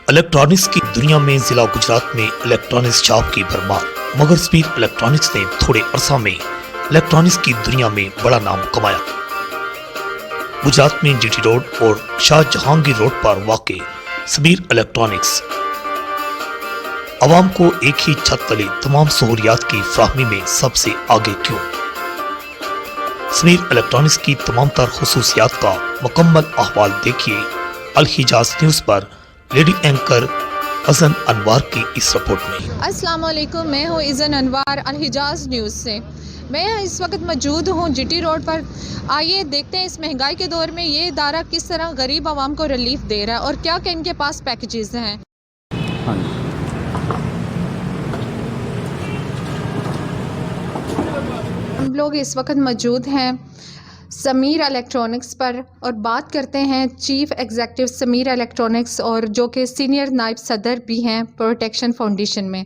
Electronics की दुनिया में जिला गुजरात में इलेक्ट्रॉनिक्स शॉप की भरमार, मगर स्पीड इलेक्ट्रॉनिक्स ने थोड़े अरसा में इलेक्ट्रॉनिक्स की दुनिया में बड़ा नाम कमाया। गुजरात में जीटी रोड और शाह जहांगीर रोड पर वाक़ समीर इलेक्ट्रॉनिक्स आवाम को एक ही छत तले तमाम सहूलियात की फ्राहमी में सबसे आगे क्यों? समीर इलेक्ट्रॉनिक्स की तमाम तर खुसूसियात का मुकम्मल अहवाल देखिए अल हिजाज न्यूज़ पर लेडी एंकर अज़न अनवार की इस रिपोर्ट में। अस्सलाम वालेकुम, मैं हूँ इज़न अनवार अल हिजाज न्यूज़ से। मैं इस वक्त मौजूद हूँ जीटी रोड पर। आइए देखते हैं इस महंगाई के दौर में ये इदारा किस तरह गरीब आवाम को रिलीफ दे रहा है और क्या क्या इनके पास पैकेजेस हैं। हम लोग इस वक्त मौजूद हैं समीर इलेक्ट्रॉनिक्स पर और बात करते हैं चीफ एग्जीक्यूटिव समीर इलेक्ट्रॉनिक्स और जो कि सीनियर नायब सदर भी हैं प्रोटेक्शन फाउंडेशन में,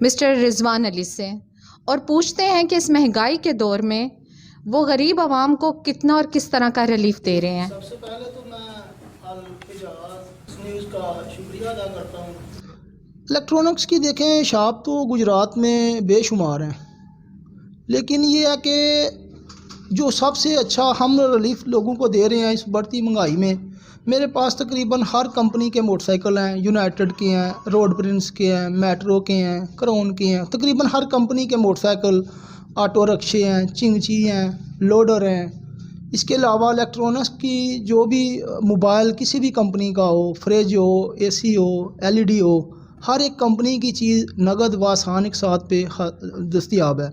मिस्टर रिजवान अली से, और पूछते हैं कि इस महंगाई के दौर में वो गरीब आवाम को कितना और किस तरह का रिलीफ दे रहे हैं। सबसे पहले तो मैं अल हिजाज न्यूज़ का शुक्रिया अदा करता हूँ। इलेक्ट्रॉनिक्स की देखें शॉप तो गुजरात में बेशुमार हैं, लेकिन ये है कि जो सबसे अच्छा हम रिलीफ लोगों को दे रहे हैं इस बढ़ती महंगाई में, मेरे पास तकरीबन हर कंपनी के मोटरसाइकिल हैं, यूनाइटेड के हैं, रोड प्रिंस के हैं, मेट्रो के हैं, क्राउन के हैं, तकरीबन हर कंपनी के मोटरसाइकिल, ऑटो रिक्शे हैं, चिंगची हैं, लोडर हैं। इसके अलावा इलेक्ट्रॉनिक्स की जो भी मोबाइल किसी भी कंपनी का हो, फ्रिज हो, एसी हो, एलईडी हो, हर एक कंपनी की चीज़ नगद व आसान के साथ पे दस्तयाब है।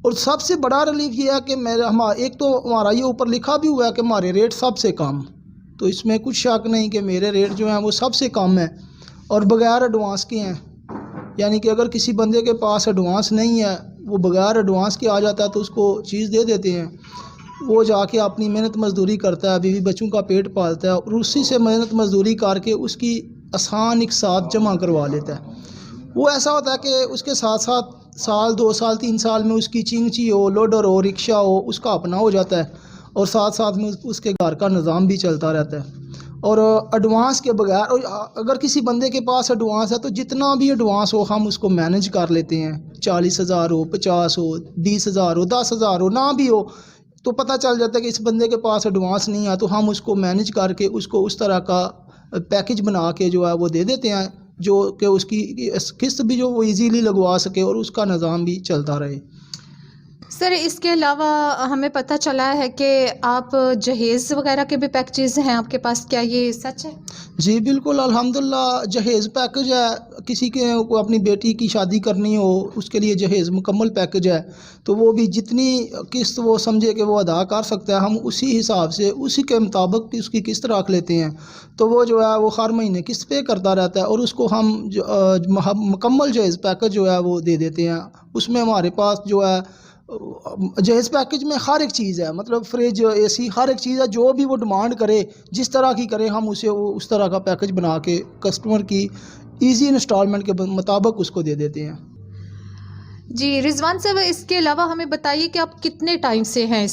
और सबसे बड़ा रिलीफ ये है कि एक तो हमारा ये ऊपर लिखा भी हुआ है कि हमारे रेट सबसे कम, तो इसमें कुछ शक नहीं कि मेरे रेट जो हैं वो सबसे कम है और बग़ैर एडवांस के हैं। यानी कि अगर किसी बंदे के पास एडवांस नहीं है, वो बग़ैर एडवांस के आ जाता है तो उसको चीज़ दे देते हैं, वो जाके अपनी मेहनत मजदूरी करता है, बीवी बच्चों का पेट पालता है और उसी से मेहनत मजदूरी करके उसकी आसान एक साथ जमा करवा लेता है। वो ऐसा होता है कि उसके साथ साथ साल 2 साल 3 साल में उसकी चिंगची हो, लोडर हो, रिक्शा हो, उसका अपना हो जाता है और साथ साथ में उसके घर का निज़ाम भी चलता रहता है। और एडवांस के बगैर, अगर किसी बंदे के पास एडवांस है तो जितना भी एडवांस हो हम उसको मैनेज कर लेते हैं। 40,000 हो, 50 हो, 20,000 हो, 10,000 हो, ना भी हो तो पता चल जाता है कि इस बंदे के पास एडवांस नहीं है, तो हम उसको मैनेज करके उसको उस तरह का पैकेज बना के जो है वो दे देते हैं जो कि उसकी किस्त भी जो वो इजीली लगवा सके और उसका निज़ाम भी चलता रहे। सर, इसके अलावा हमें पता चला है कि आप जहेज़ वगैरह के भी पैकेजेस हैं आपके पास, क्या ये सच है? जी बिल्कुल, अल्हम्दुलिल्लाह जहेज़ पैकेज है। किसी के को अपनी बेटी की शादी करनी हो उसके लिए जहेज़ मुकम्मल पैकेज है, तो वो भी जितनी किस्त वो समझे कि वो अदा कर सकता है हम उसी हिसाब से उसी के मुताबिक उसकी किस्त रख लेते हैं, तो वो जो है वो हर महीने किस्त पे करता रहता है और उसको हम मुकम्मल जहेज़ पैकेज जो है वो दे देते हैं। उसमें हमारे पास जो है जहेज़ पैकेज में हर एक चीज़ है, मतलब फ्रिज, एसी, हर एक चीज़ है। जो भी वो डिमांड करे, जिस तरह की करे, हम उसे उस तरह का पैकेज बना के कस्टमर की इजी इंस्टॉलमेंट के मुताबिक उसको दे देते हैं। जी रिजवान साहब, इसके अलावा हमें बताइए कि आप कितने टाइम से हैं?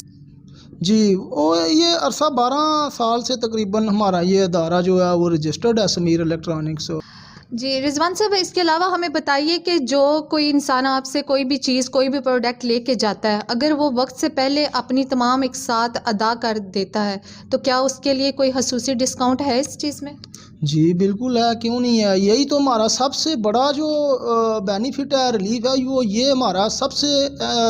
जी, वो ये अरसा 12 साल से तकरीबन हमारा ये अदारा जो है वो रजिस्टर्ड है समीर इलेक्ट्रॉनिक्स। जी रिजवान साहब, इसके अलावा हमें बताइए कि जो कोई इंसान आपसे कोई भी चीज़, कोई भी प्रोडक्ट लेके जाता है, अगर वो वक्त से पहले अपनी तमाम एक साथ अदा कर देता है तो क्या उसके लिए कोई खसूसी डिस्काउंट है इस चीज़ में? जी बिल्कुल है, क्यों नहीं है। यही तो हमारा सबसे बड़ा जो बेनिफिट है, रिलीफ है, वो ये हमारा सबसे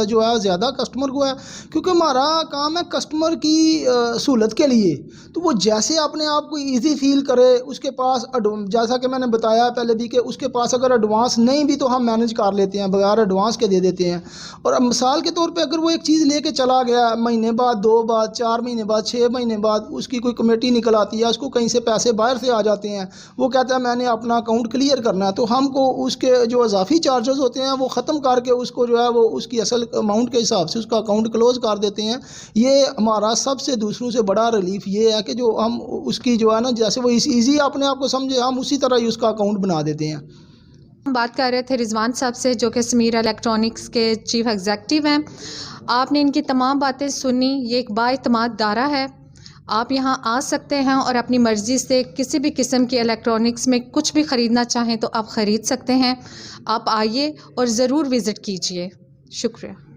जो है ज़्यादा कस्टमर को है, क्योंकि हमारा काम है कस्टमर की सहूलत के लिए। तो वो जैसे अपने आप को इजी फील करे, उसके पास जैसा कि मैंने बताया पहले भी कि उसके पास अगर एडवांस नहीं भी तो हम मैनेज कर लेते हैं, बगैर एडवांस के दे देते हैं। और अब मिसाल के तौर पे अगर वो एक चीज़ लेके चला गया, महीने बाद, 2 बाद, 4 महीने बाद, 6 महीने बाद उसकी कोई कमेटी निकल आती है, उसको कहीं से पैसे बाहर से आ जाते हैं, वो कहता है मैंने अपना अकाउंट क्लियर करना है, तो हमको उसके जो इजाफी चार्जेस होते हैं वो ख़त्म करके उसको जो है वो उसकी असल अमाउंट के हिसाब से उसका अकाउंट क्लोज़ कर देते हैं। ये हमारा सबसे दूसरों से बड़ा रिलीफ ये है कि जो हम उसकी जो है ना, जैसे वो ईजी अपने आप को समझे, हम उसी तरह ही उसका अकाउंट बना देते हैं। हम बात कर रहे थे रिजवान साहब से जो कि समीर इलेक्ट्रॉनिक्स के चीफ एग्जीक्यूटिव हैं। आपने इनकी तमाम बातें सुनी। ये एक बाएतमाद दारा है। آپ یہاں آ سکتے ہیں اور اپنی مرضی سے کسی بھی قسم کے الیکٹرانکس میں کچھ بھی خریدنا چاہیں تو آپ خرید سکتے ہیں. آپ آئیے اور ضرور وزٹ کیجیے. شکریہ.